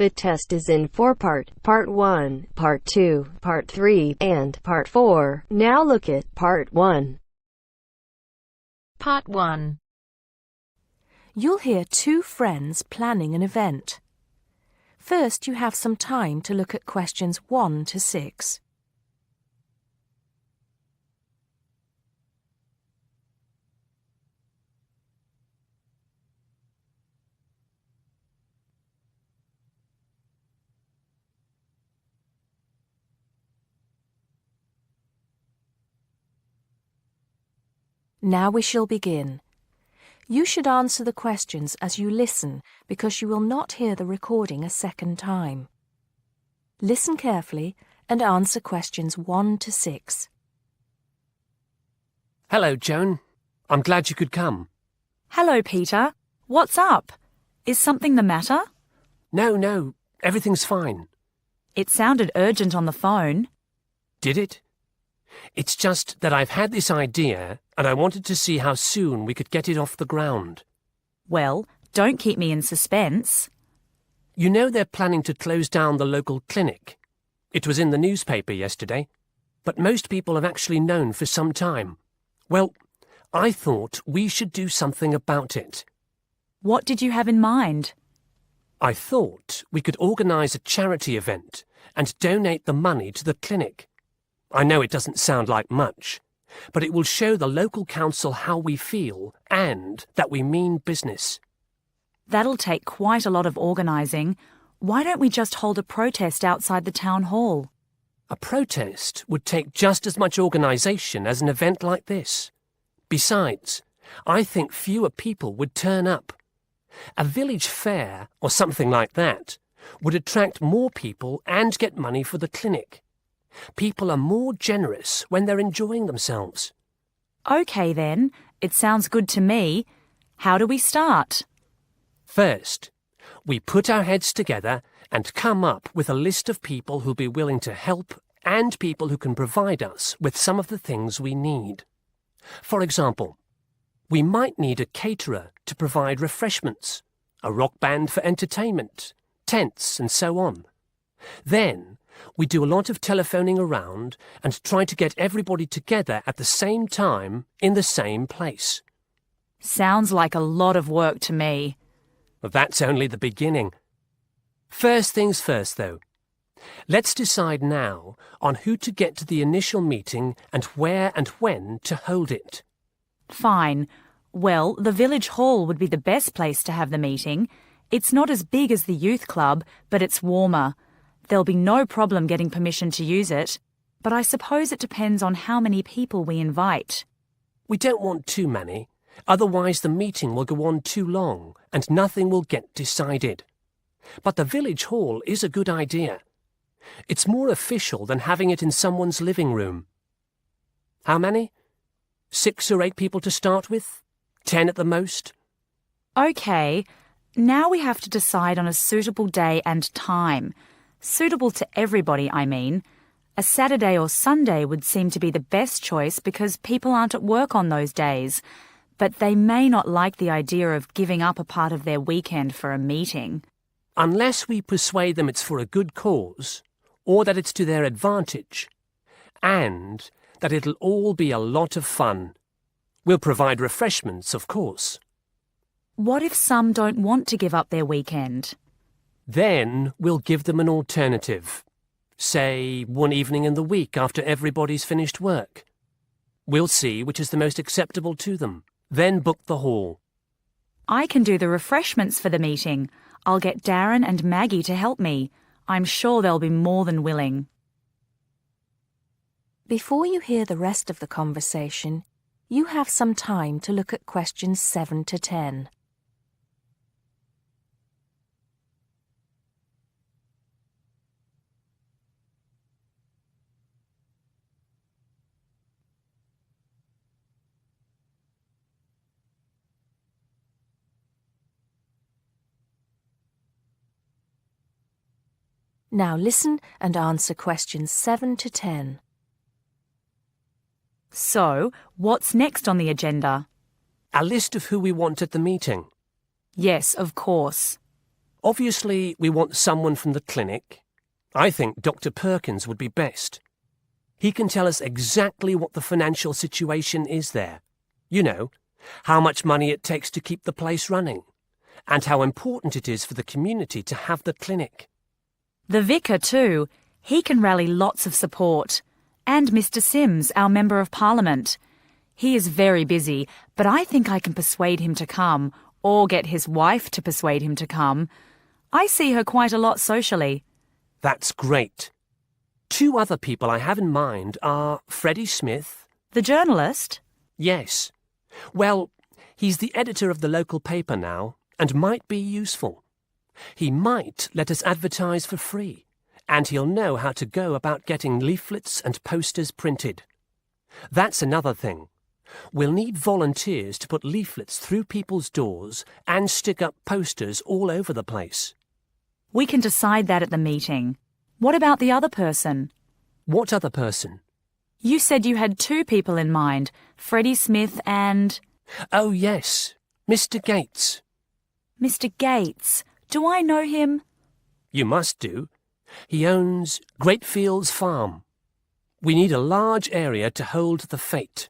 The test is in 4 parts: Part 1, Part 2, Part 3, and Part 4. Now look at Part 1. Part 1. You'll hear two friends planning an event. First, you have some time to look at questions 1 to 6. Now we shall begin. You should answer the questions as you listen because you will not hear the recording a second time. Listen carefully and answer questions 1 to 6. Hello, Joan. I'm glad you could come. Hello, Peter. What's up? Is something the matter? No, everything's fine. It sounded urgent on the phone. Did it? It's just that I've had this idea and I wanted to see how soon we could get it off the ground. Well, don't keep me in suspense. You know they're planning to close down the local clinic. It was in the newspaper yesterday, but most people have actually known for some time. Well, I thought we should do something about it. What did you have in mind? I thought we could organise a charity event and donate the money to the clinic. I know it doesn't sound like much, but it will show the local council how we feel and that we mean business. That'll take quite a lot of organising. Why don't we just hold a protest outside the town hall? A protest would take just as much organisation as an event like this. Besides, I think fewer people would turn up. A village fair or something like that would attract more people and get money for the clinic. People are more generous when they're enjoying themselves. OK then, it sounds good to me. How do we start? First, we put our heads together and come up with a list of people who'll be willing to help and people who can provide us with some of the things we need. For example, we might need a caterer to provide refreshments, a rock band for entertainment, tents and so on. Then, we do a lot of telephoning around and try to get everybody together at the same time in the same place. Sounds like a lot of work to me. Well, that's only the beginning. First things first, though. Let's decide now on who to get to the initial meeting and where and when to hold it. Fine. Well, the village hall would be the best place to have the meeting. It's not as big as the youth club, but it's warmer. There'll be no problem getting permission to use it, but I suppose it depends on how many people we invite. We don't want too many, otherwise the meeting will go on too long and nothing will get decided. But the village hall is a good idea. It's more official than having it in someone's living room. How many? 6 or 8 people to start with? 10 at the most? OK, now we have to decide on a suitable day and time. Suitable to everybody, I mean. A Saturday or Sunday would seem to be the best choice because people aren't at work on those days. But they may not like the idea of giving up a part of their weekend for a meeting. Unless we persuade them it's for a good cause, or that it's to their advantage, and that it'll all be a lot of fun. We'll provide refreshments, of course. What if some don't want to give up their weekend? Then we'll give them an alternative. Say, one evening in the week after everybody's finished work. We'll see which is the most acceptable to them. Then book the hall. I can do the refreshments for the meeting. I'll get Darren and Maggie to help me. I'm sure they'll be more than willing. Before you hear the rest of the conversation, you have some time to look at questions 7 to 10. Now listen and answer questions 7 to 10. So, what's next on the agenda? A list of who we want at the meeting. Yes, of course. Obviously, we want someone from the clinic. I think Dr. Perkins would be best. He can tell us exactly what the financial situation is there. You know, how much money it takes to keep the place running, and how important it is for the community to have the clinic. The vicar too. He can rally lots of support. And Mr. Sims, our Member of Parliament. He is very busy, but I think I can persuade him to come, or get his wife to persuade him to come. I see her quite a lot socially. That's great. 2 other people I have in mind are Freddie Smith. The journalist? Yes. Well, he's the editor of the local paper now, and might be useful. He might let us advertise for free, and he'll know how to go about getting leaflets and posters printed. That's another thing. We'll need volunteers to put leaflets through people's doors and stick up posters all over the place. We can decide that at the meeting. What about the other person? What other person? You said you had 2 people in mind, Freddie Smith and... Oh, yes, Mr. Gates. Mr. Gates. Do I know him? You must do. He owns Greatfields Farm. We need a large area to hold the fete.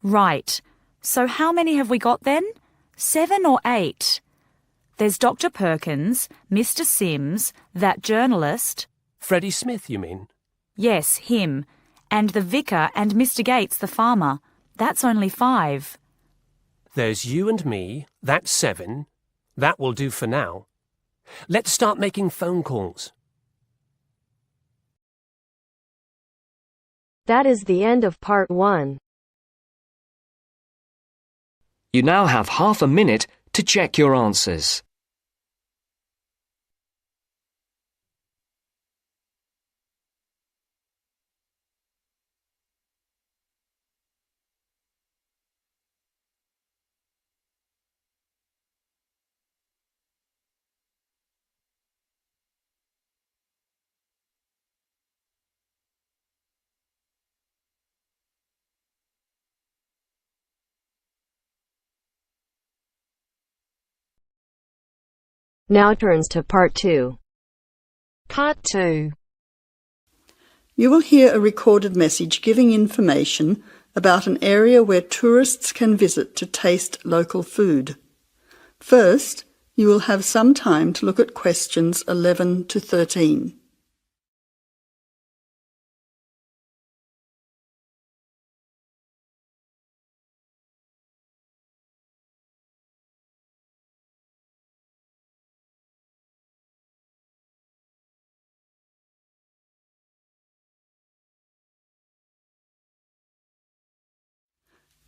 Right. So how many have we got then? 7 or 8? There's Dr. Perkins, Mr. Sims, that journalist. Freddie Smith, you mean? Yes, him. And the vicar and Mr. Gates, the farmer. That's only 5. There's you and me. That's 7. That will do for now. Let's start making phone calls. That is the end of part 1. You now have half a minute to check your answers. Now turns to part 2. Part 2. You will hear a recorded message giving information about an area where tourists can visit to taste local food. First, you will have some time to look at questions 11 to 13.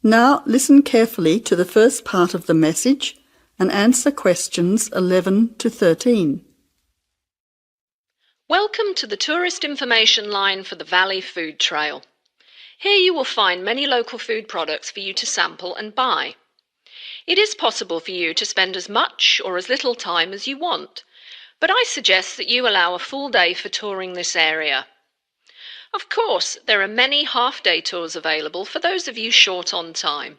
Now listen carefully to the first part of the message and answer questions 11 to 13. Welcome to the tourist information line for the Valley Food Trail. Here you will find many local food products for you to sample and buy. It is possible for you to spend as much or as little time as you want, but I suggest that you allow a full day for touring this area. Of course, there are many half-day tours available for those of you short on time.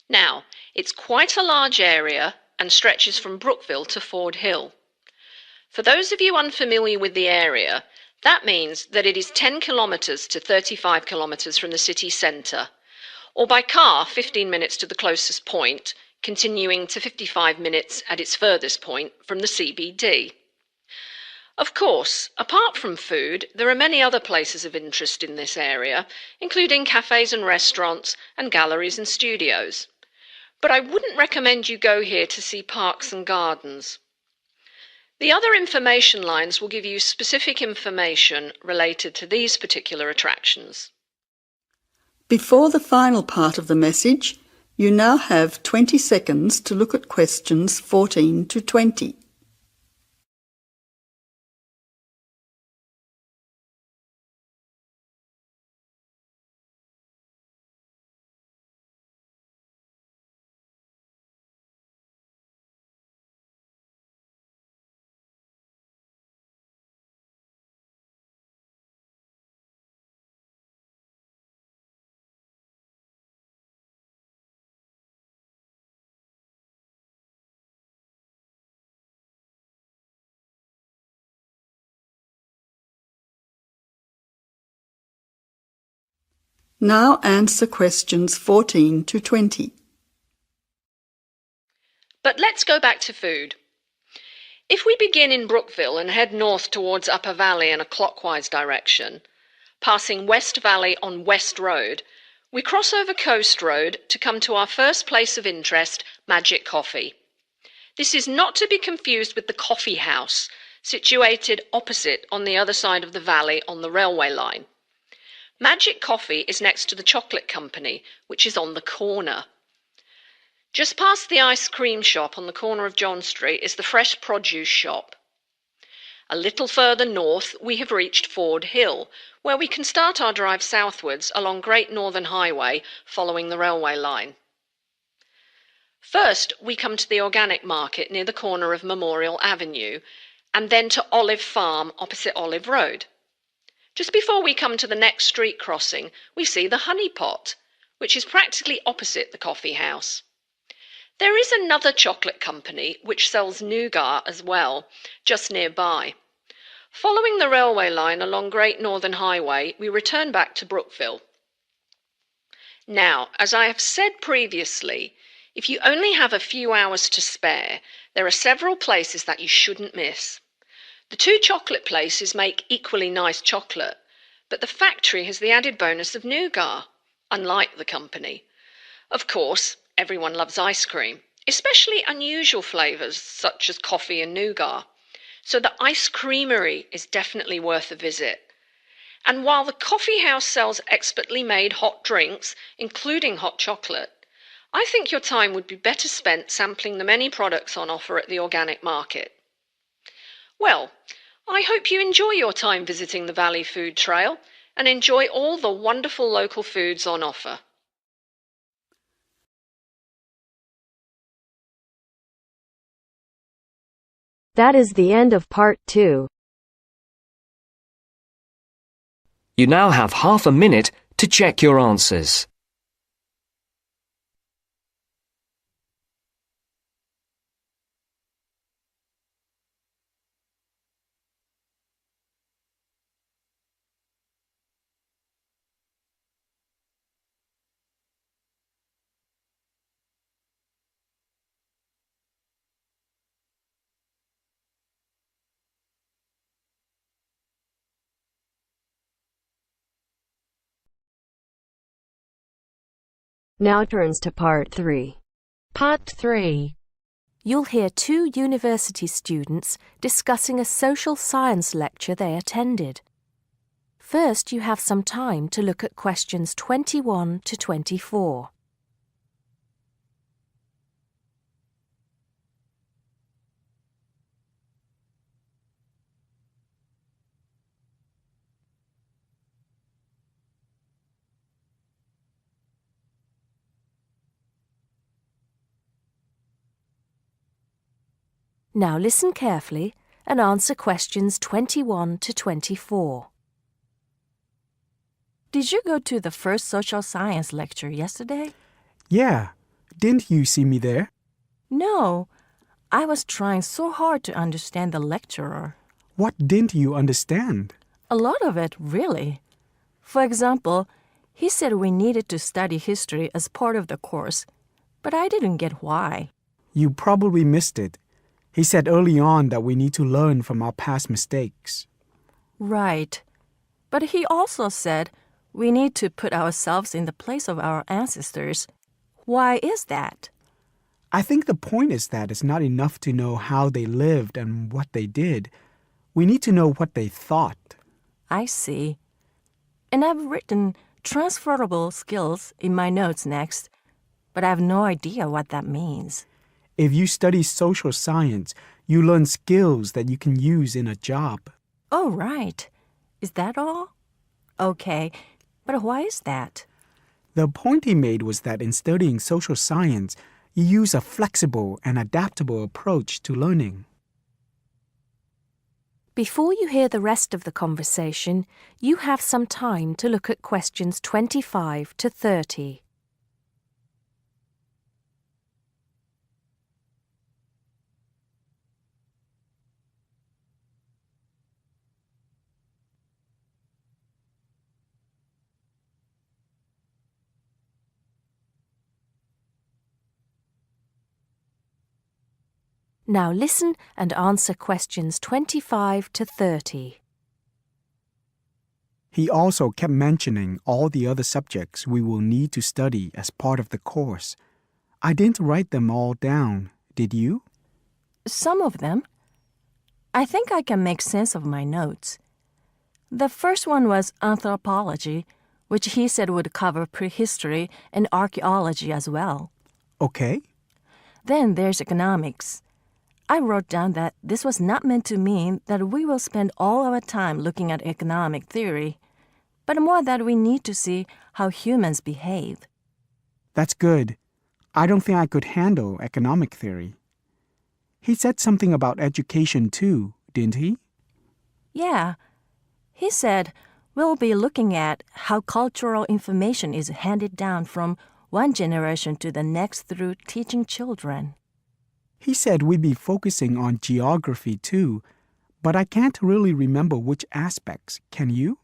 Now, it's quite a large area and stretches from Brookville to Ford Hill. For those of you unfamiliar with the area, that means that it is 10 kilometres to 35 kilometres from the city centre, or by car 15 minutes to the closest point, continuing to 55 minutes at its furthest point from the CBD. Of course, apart from food, there are many other places of interest in this area, including cafes and restaurants and galleries and studios. But I wouldn't recommend you go here to see parks and gardens. The other information lines will give you specific information related to these particular attractions. Before the final part of the message, you now have 20 seconds to look at questions 14 to 20. Now answer questions 14 to 20. But let's go back to food. If we begin in Brookville and head north towards Upper Valley in a clockwise direction, passing West Valley on West Road, we cross over Coast Road to come to our first place of interest, Magic Coffee. This is not to be confused with the coffee house, situated opposite on the other side of the valley on the railway line. Magic Coffee is next to the chocolate company, which is on the corner. Just past the ice cream shop on the corner of John Street is the fresh produce shop. A little further north we have reached Ford Hill, where we can start our drive southwards along Great Northern Highway following the railway line. First, we come to the organic market near the corner of Memorial Avenue, and then to Olive Farm opposite Olive Road. Just before we come to the next street crossing, we see the Honey Pot, which is practically opposite the coffee house. There is another chocolate company which sells nougat as well, just nearby. Following the railway line along Great Northern Highway, we return back to Brookville. Now, as I have said previously, if you only have a few hours to spare, there are several places that you shouldn't miss. The two chocolate places make equally nice chocolate, but the factory has the added bonus of nougat, unlike the company. Of course, everyone loves ice cream, especially unusual flavours such as coffee and nougat, so the ice creamery is definitely worth a visit. And while the coffee house sells expertly made hot drinks, including hot chocolate, I think your time would be better spent sampling the many products on offer at the organic market. Well, I hope you enjoy your time visiting the Valley Food Trail and enjoy all the wonderful local foods on offer. That is the end of part 2. You now have half a minute to check your answers. Now turns to part 3. Part 3. You'll hear two university students discussing a social science lecture they attended. First, you have some time to look at questions 21 to 24. Now listen carefully and answer questions 21 to 24. Did you go to the first social science lecture yesterday? Yeah. Didn't you see me there? No. I was trying so hard to understand the lecturer. What didn't you understand? A lot of it, really. For example, he said we needed to study history as part of the course, but I didn't get why. You probably missed it. He said early on that we need to learn from our past mistakes. Right. But he also said we need to put ourselves in the place of our ancestors. Why is that? I think the point is that it's not enough to know how they lived and what they did. We need to know what they thought. I see. And I've written transferable skills in my notes next, but I have no idea what that means. If you study social science, you learn skills that you can use in a job. Oh, right. Is that all? Okay, but why is that? The point he made was that in studying social science, you use a flexible and adaptable approach to learning. Before you hear the rest of the conversation, you have some time to look at questions 25 to 30. Now listen and answer questions 25 to 30. He also kept mentioning all the other subjects we will need to study as part of the course. I didn't write them all down, did you? Some of them. I think I can make sense of my notes. The first one was anthropology, which he said would cover prehistory and archaeology as well. Okay. Then there's economics. I wrote down that this was not meant to mean that we will spend all our time looking at economic theory, but more that we need to see how humans behave. That's good. I don't think I could handle economic theory. He said something about education too, didn't he? Yeah. He said we'll be looking at how cultural information is handed down from one generation to the next through teaching children. He said we'd be focusing on geography too, but I can't really remember which aspects. Can you?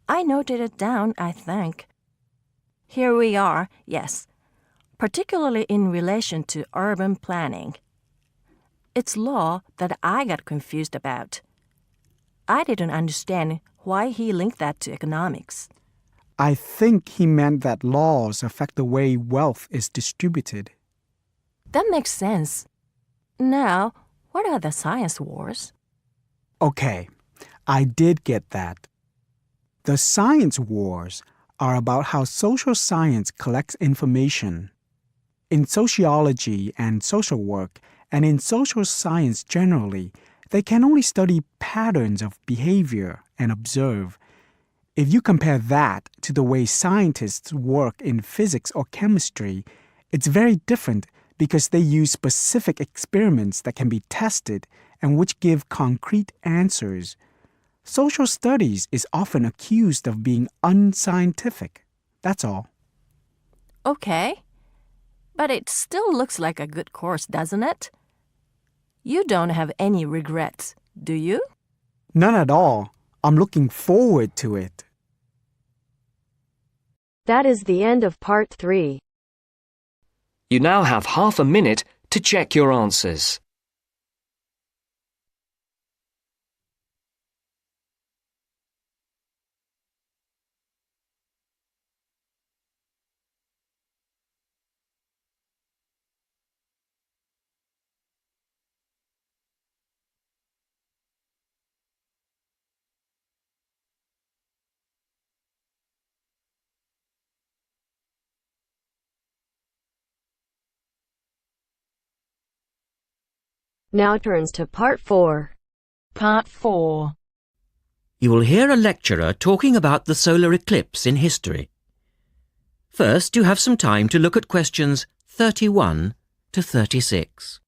I noted it down, I think. Here we are, yes, particularly in relation to urban planning. It's law that I got confused about. I didn't understand why he linked that to economics. I think he meant that laws affect the way wealth is distributed. That makes sense. Now, what are the science wars? Okay, I did get that. The science wars are about how social science collects information. In sociology and social work, and in social science generally, they can only study patterns of behavior and observe. If you compare that to the way scientists work in physics or chemistry, it's very different because they use specific experiments that can be tested and which give concrete answers. Social studies is often accused of being unscientific. That's all. Okay. But it still looks like a good course, doesn't it? You don't have any regrets, do you? None at all. I'm looking forward to it. That is the end of part 3. You now have half a minute to check your answers. Now turns to part 4. Part 4. You will hear a lecturer talking about the solar eclipse in history. First, you have some time to look at questions 31 to 36.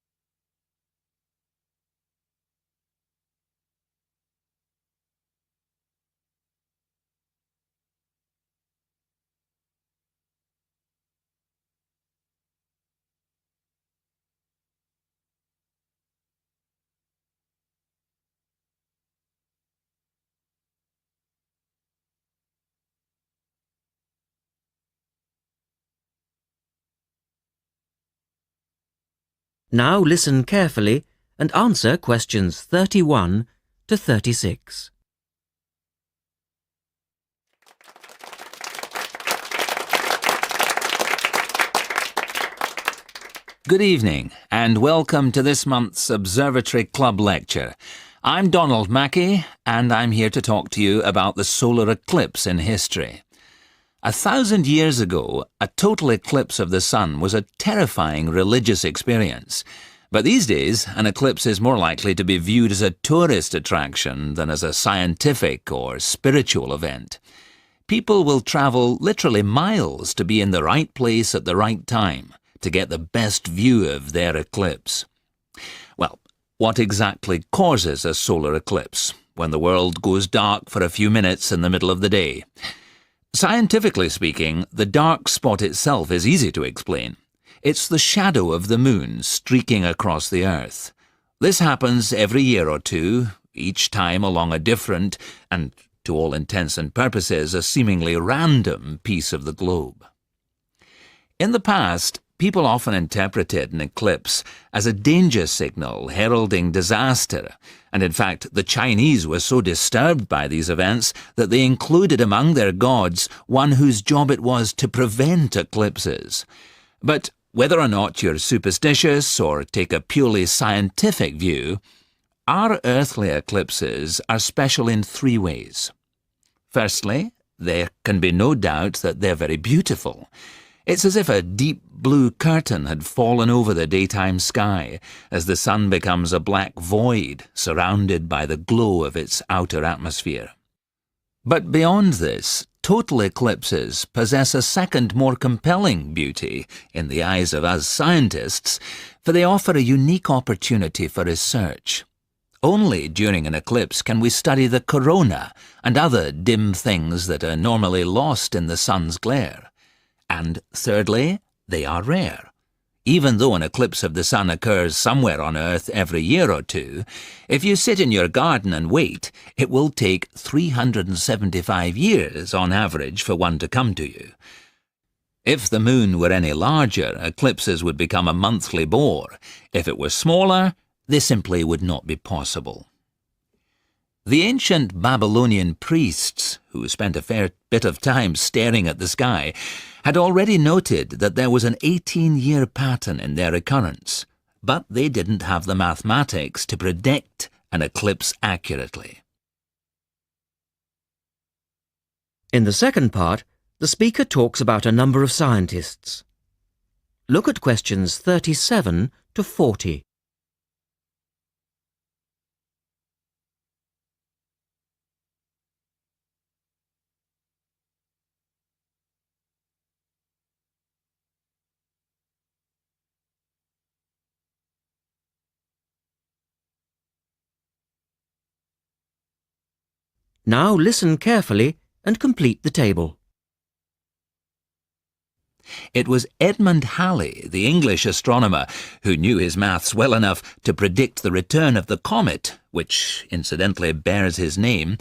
Now listen carefully and answer questions 31 to 36. Good evening and welcome to this month's Observatory Club lecture. I'm Donald Mackey and I'm here to talk to you about the solar eclipse in history. 1,000 years ago, a total eclipse of the sun was a terrifying religious experience. But these days, an eclipse is more likely to be viewed as a tourist attraction than as a scientific or spiritual event. People will travel literally miles to be in the right place at the right time to get the best view of their eclipse. Well, what exactly causes a solar eclipse when the world goes dark for a few minutes in the middle of the day? Scientifically speaking, the dark spot itself is easy to explain. It's the shadow of the moon streaking across the Earth. This happens every year or two, each time along a different, and to all intents and purposes, a seemingly random piece of the globe. In the past, People often interpreted an eclipse as a danger signal heralding disaster, and in fact the Chinese were so disturbed by these events that they included among their gods one whose job it was to prevent eclipses. But whether or not you're superstitious or take a purely scientific view, our earthly eclipses are special in three ways. Firstly, there can be no doubt that they're very beautiful. It's as if a deep blue curtain had fallen over the daytime sky as the sun becomes a black void surrounded by the glow of its outer atmosphere. But beyond this, total eclipses possess a second, more compelling beauty in the eyes of us scientists, for they offer a unique opportunity for research. Only during an eclipse can we study the corona and other dim things that are normally lost in the sun's glare. And thirdly, they are rare. Even though an eclipse of the sun occurs somewhere on Earth every year or two, if you sit in your garden and wait, it will take 375 years on average for one to come to you. If the moon were any larger, eclipses would become a monthly bore. If it were smaller, they simply would not be possible. The ancient Babylonian priests, who spent a fair bit of time staring at the sky, had already noted that there was an 18-year pattern in their occurrence, but they didn't have the mathematics to predict an eclipse accurately. In the second part, the speaker talks about a number of scientists. Look at questions 37 to 40. Now listen carefully and complete the table. It was Edmund Halley, the English astronomer, who knew his maths well enough to predict the return of the comet, which incidentally bears his name,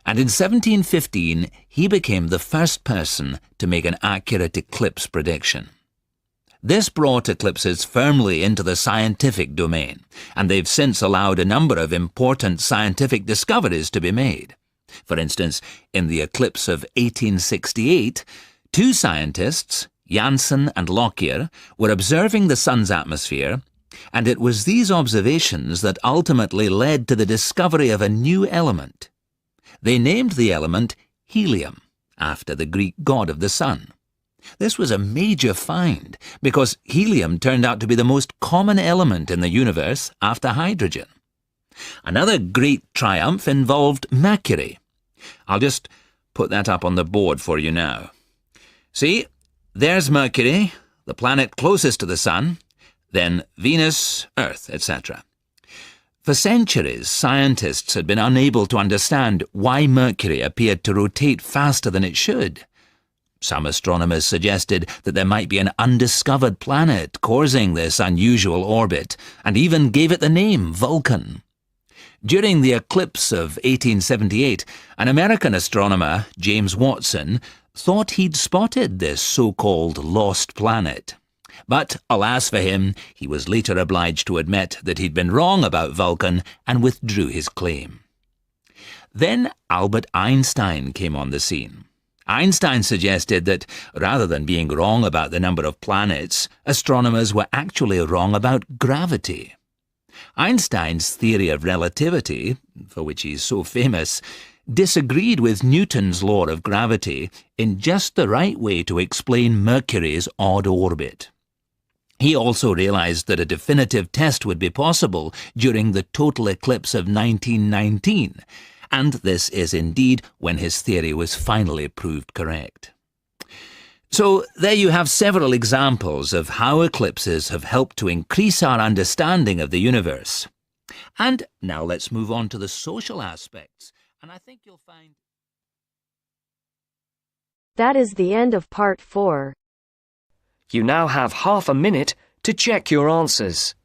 and in 1715 he became the first person to make an accurate eclipse prediction. This brought eclipses firmly into the scientific domain, and they've since allowed a number of important scientific discoveries to be made. For instance, in the eclipse of 1868, two scientists, Janssen and Lockyer, were observing the sun's atmosphere, and it was these observations that ultimately led to the discovery of a new element. They named the element helium, after the Greek god of the sun. This was a major find, because helium turned out to be the most common element in the universe after hydrogen. Another great triumph involved Mercury. I'll just put that up on the board for you now. See, there's Mercury, the planet closest to the sun, then Venus, Earth, etc. For centuries, scientists had been unable to understand why Mercury appeared to rotate faster than it should. Some astronomers suggested that there might be an undiscovered planet causing this unusual orbit, and even gave it the name Vulcan. During the eclipse of 1878, an American astronomer, James Watson, thought he'd spotted this so-called lost planet. But, alas for him, he was later obliged to admit that he'd been wrong about Vulcan and withdrew his claim. Then Albert Einstein came on the scene. Einstein suggested that, rather than being wrong about the number of planets, astronomers were actually wrong about gravity. Einstein's theory of relativity, for which he's so famous, disagreed with Newton's law of gravity in just the right way to explain Mercury's odd orbit. He also realized that a definitive test would be possible during the total eclipse of 1919, and this is indeed when his theory was finally proved correct. So there you have several examples of how eclipses have helped to increase our understanding of the universe. And now let's move on to the social aspects, and I think you'll find... That is the end of part 4. You now have half a minute to check your answers.